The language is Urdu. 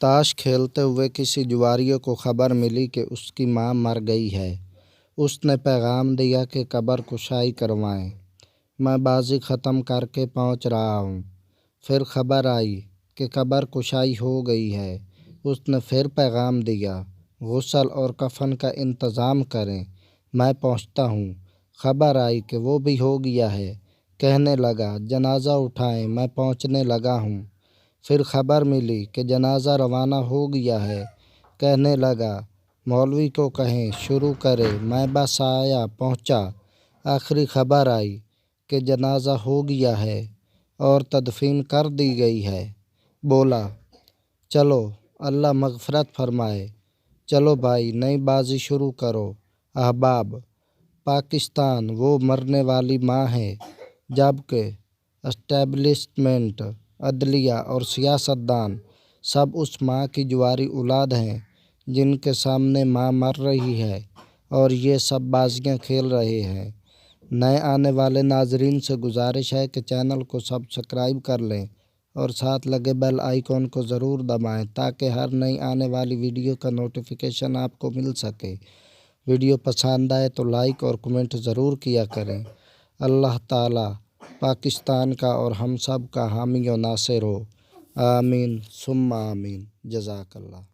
تاش کھیلتے ہوئے کسی جواری کو خبر ملی کہ اس کی ماں مر گئی ہے۔ اس نے پیغام دیا کہ قبر کشائی کروائیں، میں بازی ختم کر کے پہنچ رہا ہوں۔ پھر خبر آئی کہ قبر کشائی ہو گئی ہے۔ اس نے پھر پیغام دیا، غسل اور کفن کا انتظام کریں، میں پہنچتا ہوں۔ خبر آئی کہ وہ بھی ہو گیا ہے۔ کہنے لگا، جنازہ اٹھائیں، میں پہنچنے لگا ہوں۔ پھر خبر ملی کہ جنازہ روانہ ہو گیا ہے۔ کہنے لگا، مولوی کو کہیں شروع کرے، میں بس آیا پہنچا۔ آخری خبر آئی کہ جنازہ ہو گیا ہے اور تدفین کر دی گئی ہے۔ بولا، چلو اللہ مغفرت فرمائے، چلو بھائی نئی بازی شروع کرو۔ احباب، پاکستان وہ مرنے والی ماں ہے جبکہ اسٹیبلشمنٹ، عدلیہ اور سیاستدان سب اس ماں کی جواری اولاد ہیں جن کے سامنے ماں مر رہی ہے اور یہ سب بازیاں کھیل رہے ہیں۔ نئے آنے والے ناظرین سے گزارش ہے کہ چینل کو سبسکرائب کر لیں اور ساتھ لگے بیل آئیکن کو ضرور دبائیں تاکہ ہر نئی آنے والی ویڈیو کا نوٹیفیکیشن آپ کو مل سکے۔ ویڈیو پسند آئے تو لائک اور کمنٹ ضرور کیا کریں۔ اللہ تعالیٰ پاکستان کا اور ہم سب کا حامی و ناصر ہو۔ آمین ثم آمین۔ جزاک اللہ۔